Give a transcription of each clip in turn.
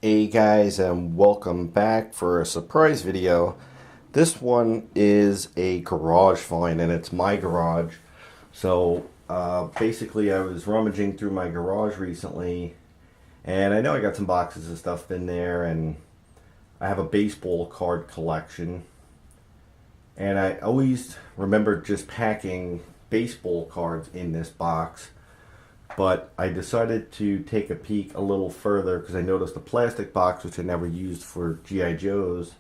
Hey guys, and welcome back for a surprise video. This one is a garage find, and it's my garage. So basically I was rummaging through my garage recently, and I know I got some boxes of stuff in there, and I have a baseball card collection, and I always remember just packing baseball cards in this box. But I decided to take a peek a little further because I noticed a plastic box, which I never used for G.I. Joes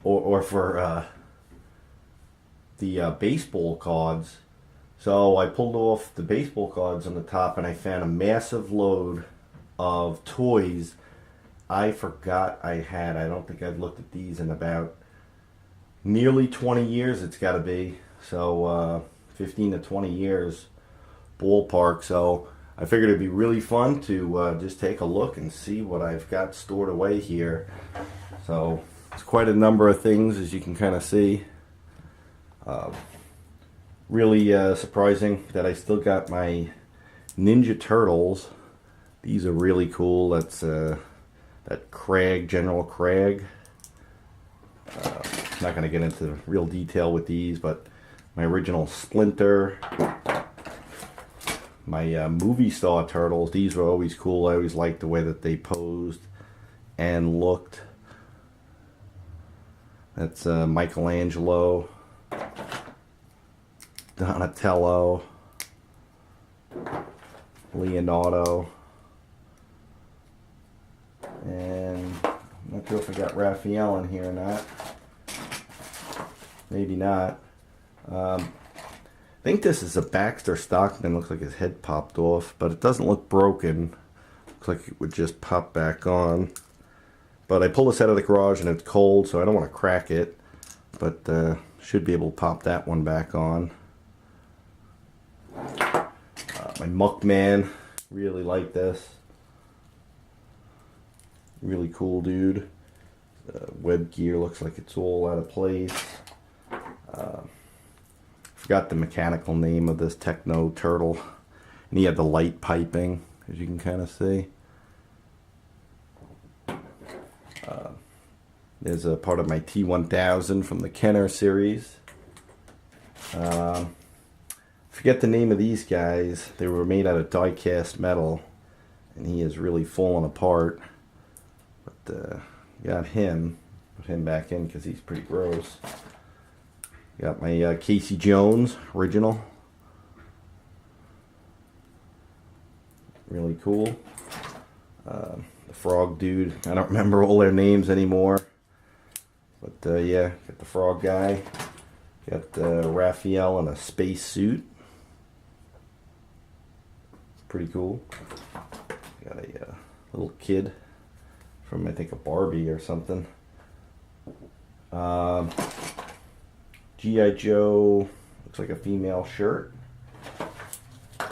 or for the baseball cards. So I pulled off the baseball cards on the top, and I found a massive load of toys I forgot I had. I don't think I've looked at these in about nearly 20 years. It's got to be. So 15 to 20 years ballpark. So I figured it'd be really fun to just take a look and see what I've got stored away here. So it's quite a number of things, as you can kind of see. Really surprising that I still got my Ninja Turtles. These are really cool. That's that Craig, General Craig. I'm not going to get into real detail with these, but my original Splinter. My movie star turtles, these were always cool. I always liked the way that they posed and looked. That's Michelangelo, Donatello, Leonardo, and I'm not sure if I got Raphael in here or not. Maybe not. I think this is a Baxter Stockman. Looks like his head popped off, but it doesn't look broken. Looks like it would just pop back on. But I pulled this out of the garage and it's cold, so I don't want to crack it. But should be able to pop that one back on. My Muckman, really like this. Really cool dude. Web gear looks like it's all out of place. Forgot the mechanical name of this Techno Turtle, and he had the light piping, as you can kind of see. There's a part of my T1000 from the Kenner series. Forget the name of these guys. They were made out of die-cast metal, and he is really falling apart. But got him, put him back in because he's pretty gross. Got my Casey Jones original. Really cool. The frog dude. I don't remember all their names anymore. But yeah, got the frog guy. Got Raphael in a space suit. Pretty cool. Got a little kid from, I think, a Barbie or something. G.I. Joe, looks like a female shirt, and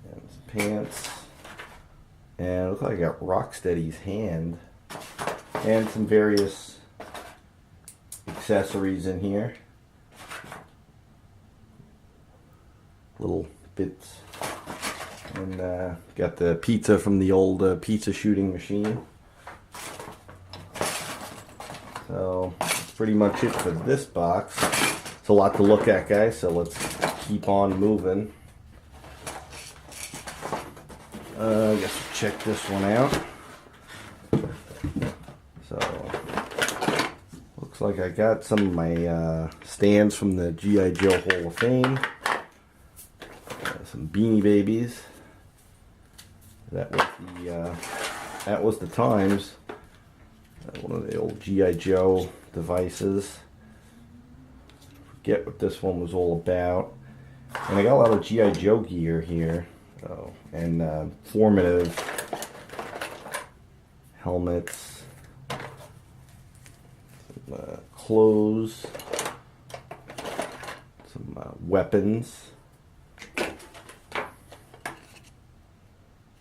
his pants, and it looks like I got Rocksteady's hand, and some various accessories in here, little bits, and got the pizza from the old pizza shooting machine. So that's pretty much it for this box. It's a lot to look at, guys, so let's keep on moving. I guess we'll check this one out. So, looks like I got some of my stands from the G.I. Joe Hall of Fame. Some Beanie Babies. That was the times. One of the old G.I. Joe devices. Forget what this one was all about. And I got a lot of G.I. Joe gear here. Oh, and formative helmets, some clothes, some weapons,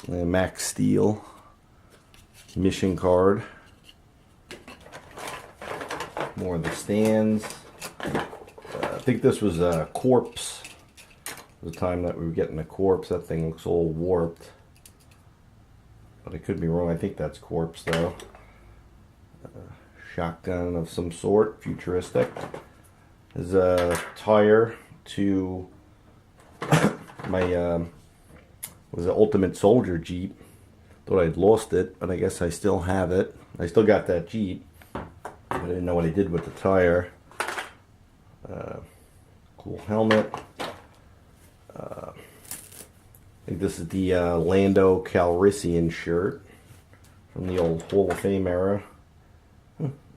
Max Steel mission card. More of the stands. I think this was a corpse. The time that we were getting a corpse. That thing looks all warped. but I could be wrong. I think that's quartz though. Shotgun of some sort, futuristic. There's a tire to my was an Ultimate Soldier Jeep. Thought I'd lost it, but I guess I still have it. I still got that Jeep. I didn't know what I did with the tire. Cool helmet. I think this is the Lando Calrissian shirt from the old Hall of Fame era.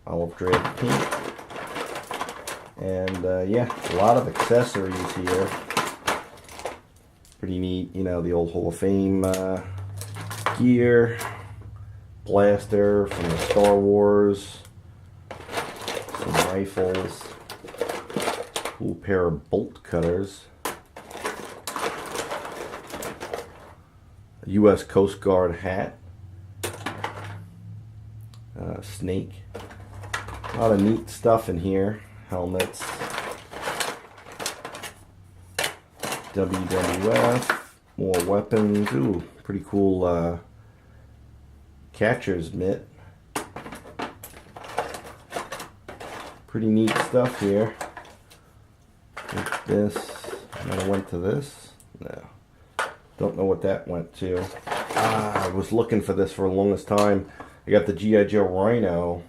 Olive drab pink. And yeah, a lot of accessories here. Pretty neat, you know, the old Hall of Fame gear. Blaster from the Star Wars. Some rifles. Cool pair of bolt cutters. A U.S. Coast Guard hat. Snake. A lot of neat stuff in here. Helmets. WWF. More weapons. Ooh, pretty cool catcher's mitt. Pretty neat stuff here. Like this. Might have went to this. No. Don't know what that went to. I was looking for this for the longest time. I got the G.I. Joe Rhino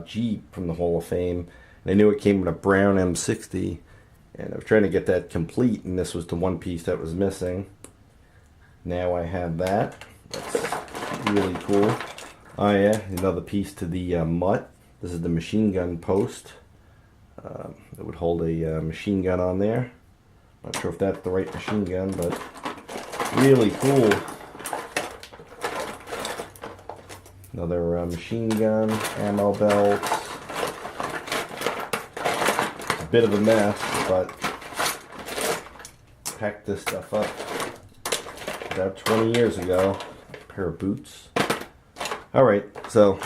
Jeep from the Hall of Fame. And I knew it came with a brown M60. And I was trying to get that complete, and this was the one piece that was missing. Now I have that. That's really cool. Oh yeah, another piece to the mutt. This is the machine gun post. It would hold a machine gun on there. Not sure if that's the right machine gun, but really cool. Another machine gun, ammo belt. It's a bit of a mess, but packed this stuff up about 20 years ago. A pair of boots. Alright, so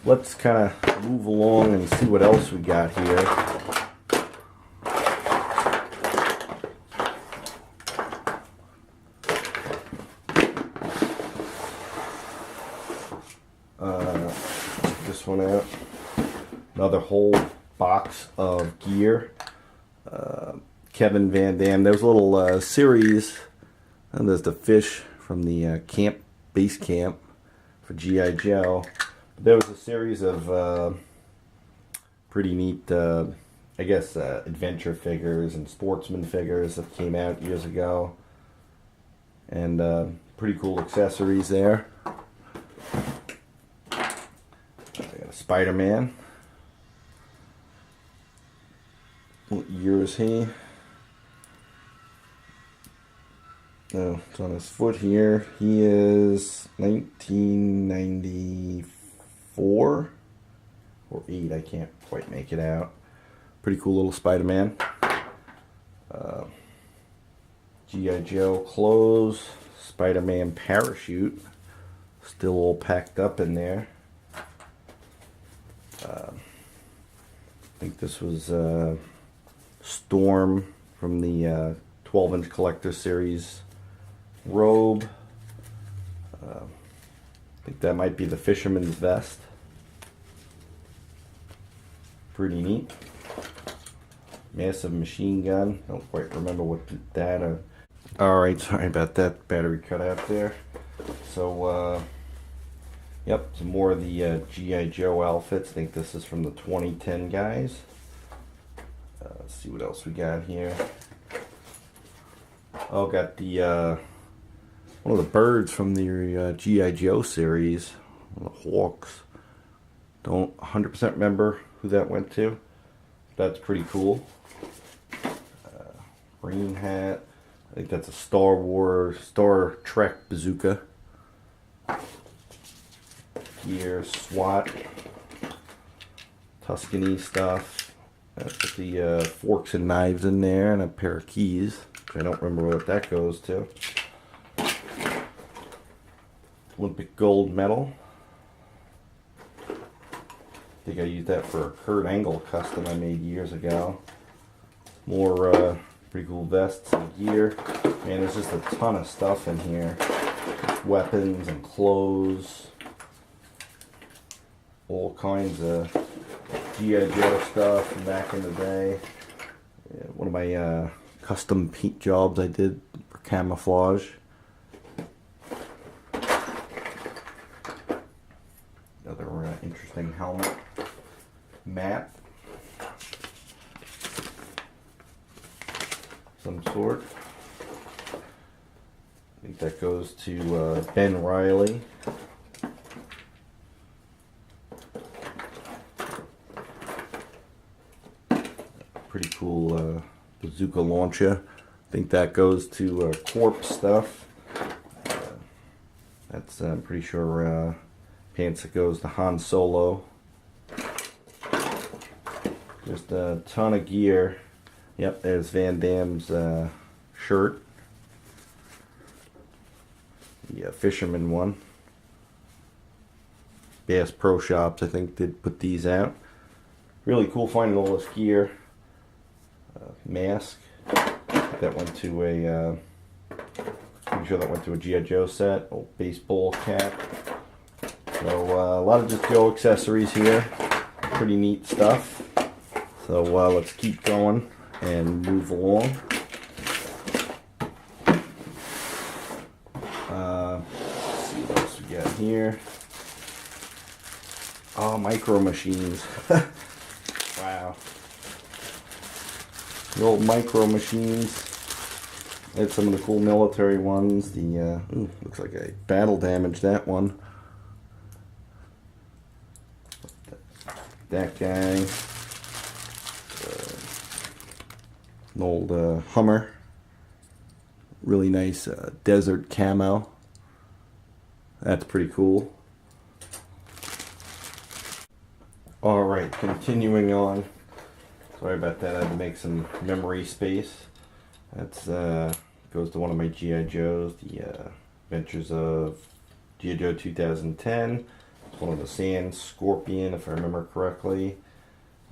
let's kind of move along and see what else we got here. This one out. Another whole box of gear. Kevin Van Dam. There's a little series. And there's the fish from the base camp for G.I. Joe. There was a series of pretty neat, I guess, adventure figures and sportsman figures that came out years ago. And pretty cool accessories there. I got a Spider-Man. What year is he? No, it's on his foot here. He is 1994 or 8. I can't quite make it out. Pretty cool little Spider-Man. G.I. Joe clothes. Spider-Man parachute. Still all packed up in there. I think this was Storm from the 12-inch collector series robe. I think that might be the fisherman's vest. Pretty neat. Massive machine gun. Don't quite remember what did that. Alright, sorry about that. Battery cut out there. So, yep, some more of the G.I. Joe outfits. I think this is from the 2010 guys. Let's see what else we got here. Oh, got the one of the birds from the G.I. Joe series, the Hawks. Don't 100% remember who that went to. That's pretty cool. Green hat. I think that's a Star Trek bazooka. Gear, SWAT, Tuscany stuff. Put the forks and knives in there, and a pair of keys. I don't remember what that goes to. Olympic gold medal. I think I used that for a Kurt Angle custom I made years ago. More pretty cool vests and gear. Man, there's just a ton of stuff in here. weapons and clothes. All kinds of G.I. Joe stuff from back in the day. Yeah, one of my custom paint jobs I did for camouflage. Another interesting helmet. Map. Some sort. I think that goes to Ben Riley. Pretty cool bazooka launcher. I think that goes to corpse stuff. That's I'm pretty sure pants that goes to Han Solo. Just a ton of gear. Yep, there's Van Damme's shirt. The fisherman one. Bass Pro Shops, I think, did put these out. Really cool finding all this gear. Mask. That went to a. Pretty sure that went to a G.I. Joe set. Old baseball cap. So a lot of just Joe accessories here. Pretty neat stuff. So let's keep going and move along. Let's see what else we got here. Oh, micro machines. Wow. The old micro machines. I had some of the cool military ones. The looks like I battle damaged that one. That guy. An old Hummer. Really nice desert camo. That's pretty cool. Alright, continuing on. Sorry about that, I had to make some memory space. That's goes to one of my G.I. Joes, the Adventures of G.I. Joe 2010. It's one of the Sand Scorpion, if I remember correctly.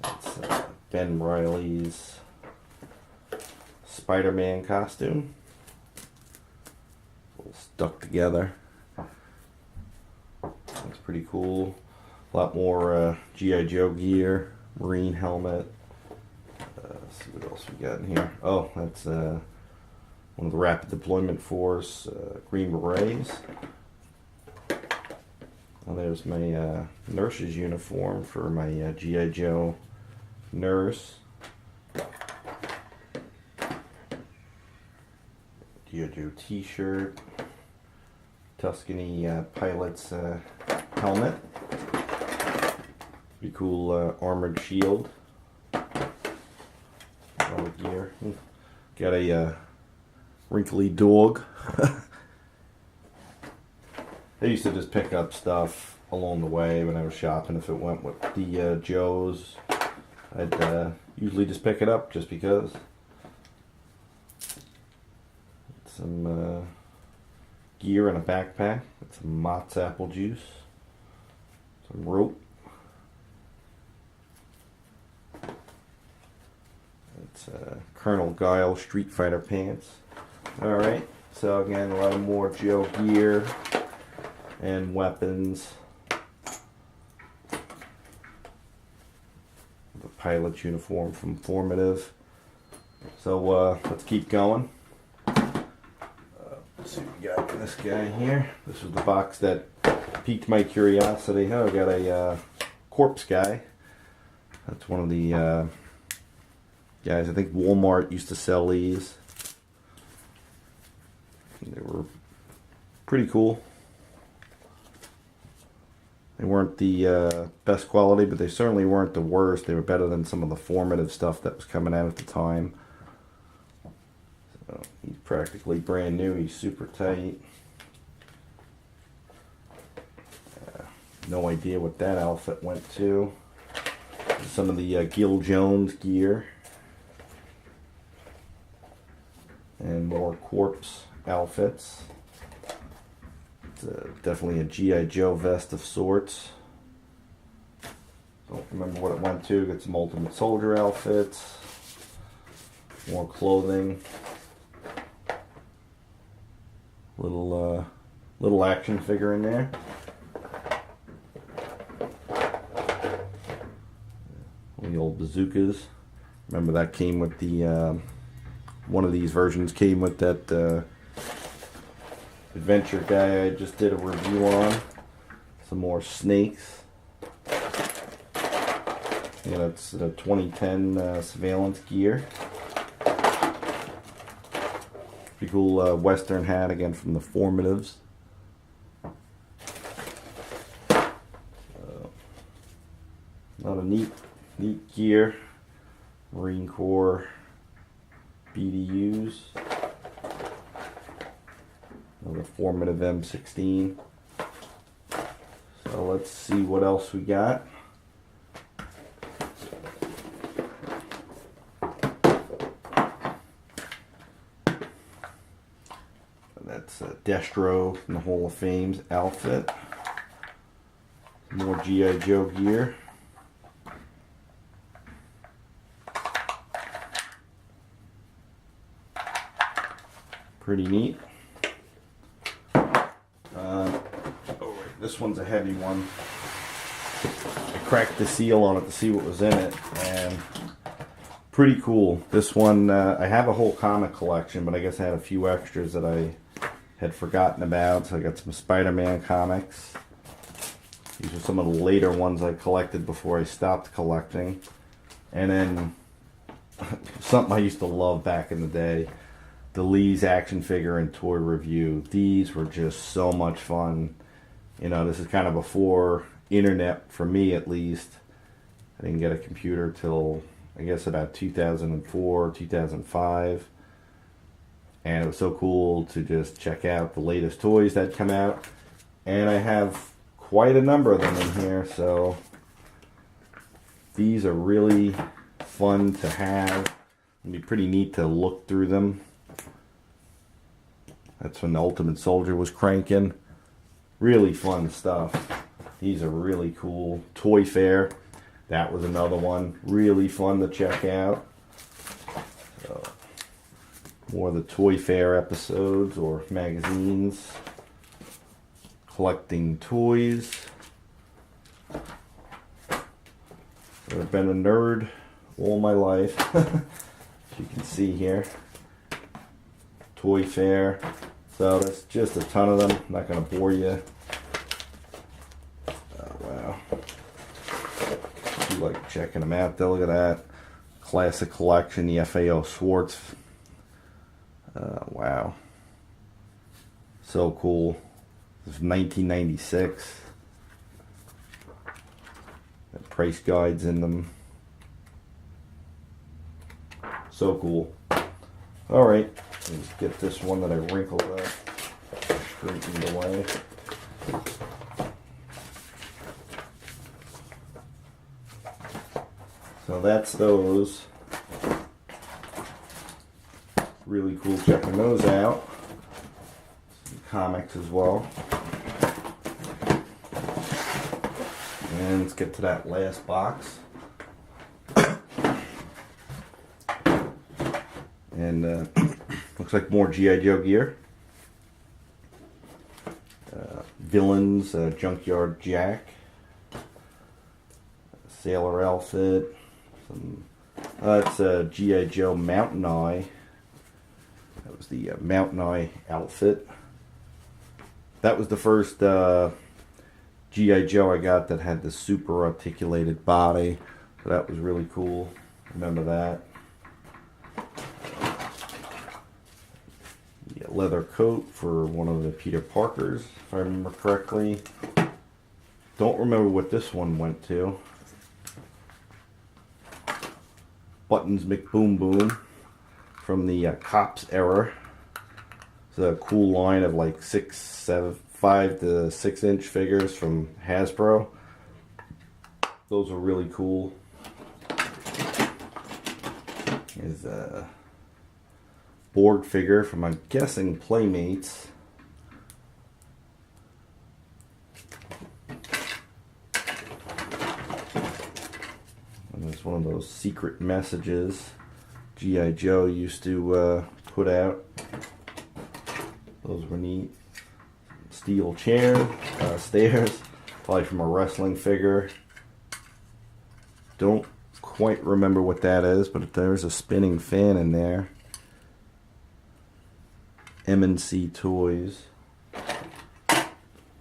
It's Ben Riley's Spider-Man costume. All stuck together. That's pretty cool. A lot more G.I. Joe gear, Marine helmet. Let's see what else we got in here. Oh, that's one of the Rapid Deployment Force Green Berets. Well, there's my nurse's uniform for my G.I. Joe nurse. G.I. Joe t-shirt. Tuscany pilot's helmet. Pretty cool armored shield. All gear. Got a wrinkly dog. I used to just pick up stuff along the way when I was shopping. If it went with the Joes, I'd usually just pick it up just because. Some gear in a backpack. Got some Mott's apple juice. Some rope. It's Colonel Guile Street Fighter pants. Alright, so again, a lot more Joe gear and weapons. The pilot's uniform from Formative. So let's keep going. Let's see what we got in this guy here. This was the box that piqued my curiosity. Oh, I got a corpse guy. That's one of the guys. I think Walmart used to sell these. They were pretty cool. They weren't the best quality, but they certainly weren't the worst. They were better than some of the Formative stuff that was coming out at the time. So he's practically brand new. He's super tight. No idea what that outfit went to. Some of the Gil Jones gear. And more corpse outfits. It's definitely a G.I. Joe vest of sorts. Don't remember what it went to. Got some Ultimate Soldier outfits. More clothing. Little little action figure in there. The old bazookas. Remember that came with the one of these versions came with that adventure guy I just did a review on. Some more snakes. Yeah, that's the 2010 surveillance gear. Pretty cool Western hat again from the Formatives. Not a neat gear. Marine Corps BDUs. Another Formative M16. So let's see what else we got. That's Destro from the Hall of Fame's outfit. More G.I. Joe gear. Pretty neat. This one's a heavy one. I cracked the seal on it to see what was in it, and pretty cool. This one, I have a whole comic collection, but I guess I had a few extras that I had forgotten about. So I got some Spider-Man comics. These are some of the later ones I collected before I stopped collecting. And then something I used to love back in the day, the Lee's action figure and toy review. These were just so much fun. You know, this is kind of before internet, for me at least. I didn't get a computer till, I guess, about 2004, 2005. And it was so cool to just check out the latest toys that come out. And I have quite a number of them in here, so these are really fun to have. It'd be pretty neat to look through them. That's when the Ultimate Soldier was cranking. Really fun stuff. These are really cool. Toy Fair, that was another one. Really fun to check out. So, more of the Toy Fair episodes or magazines. Collecting toys. I've been a nerd all my life. As you can see here. Toy Fair. So that's just a ton of them. I'm not going to bore you. Oh, wow. You like checking them out. Look at that. Classic collection, the FAO Schwartz. Wow. So cool. This is 1996. Got price guides in them. So cool. Alright. Let's get this one that I wrinkled up straightened away. So that's those. Really cool checking those out. Some comics as well. And let's get to that last box. And looks like more G.I. Joe gear. Villains, Junkyard Jack. Sailor outfit. That's G.I. Joe Mountain Eye. That was the Mountain Eye outfit. That was the first G.I. Joe I got that had the super articulated body. So that was really cool. Remember that. The leather coat for one of the Peter Parkers, if I remember correctly. Don't remember what this one went to. Buttons McBoom Boom from the Cops era. It's a cool line of like 5 to 6 inch figures from Hasbro. Those are really cool. Is a Borg figure from, I'm guessing, Playmates. And there's one of those secret messages G.I. Joe used to put out. Those were neat. steel chair, stairs, probably from a wrestling figure. Don't quite remember what that is, but there's a spinning fan in there. TMNT toys.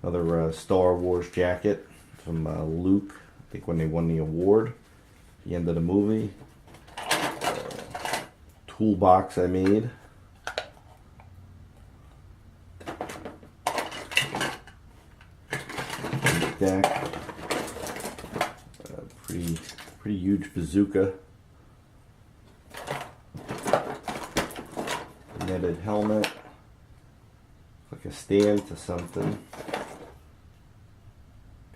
Another Star Wars jacket from Luke, I think when they won the award at the end of the movie. Toolbox I made. Deck. Pretty huge bazooka. Netted helmet. Like a stand to something.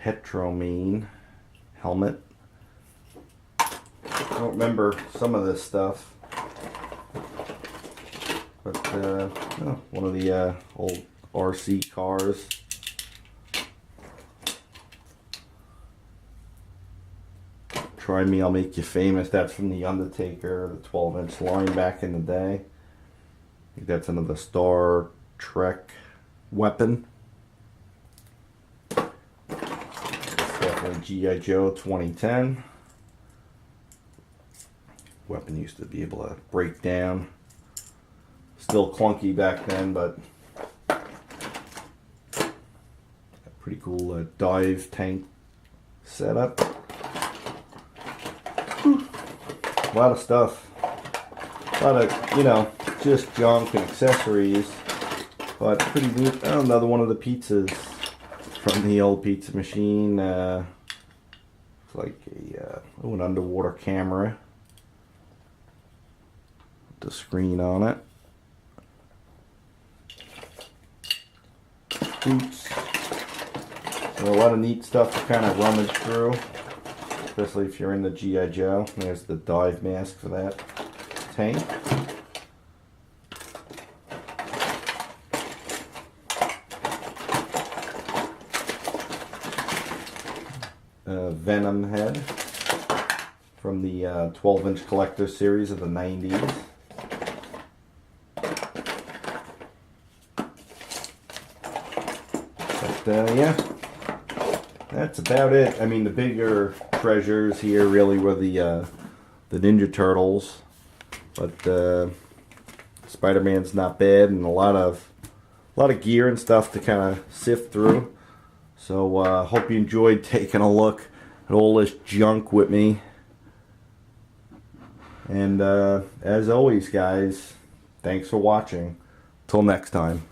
Petromine helmet. I don't remember some of this stuff, but one of the old RC cars. Try Me, I'll Make You Famous. That's from The Undertaker, the 12-inch line back in the day. I think that's another Star Trek weapon. Definitely G.I. Joe 2010. Weapon used to be able to break down. Still clunky back then, but a pretty cool dive tank setup. A lot of stuff. A lot of, you know, just junk and accessories. But pretty neat. Oh, another one of the pizzas from the old pizza machine. It's like an underwater camera. The screen on it. Boots. So a lot of neat stuff to kind of rummage through, especially if you're in the G.I. Joe. There's the dive mask for that tank. Venom head from the 12-inch collector series of the 90s. But yeah, that's about it. I mean, the bigger treasures here really were the Ninja Turtles, but Spider-Man's not bad, and a lot of gear and stuff to kind of sift through. So hope you enjoyed taking a look at all this junk with me. And as always, guys, thanks for watching. Till next time.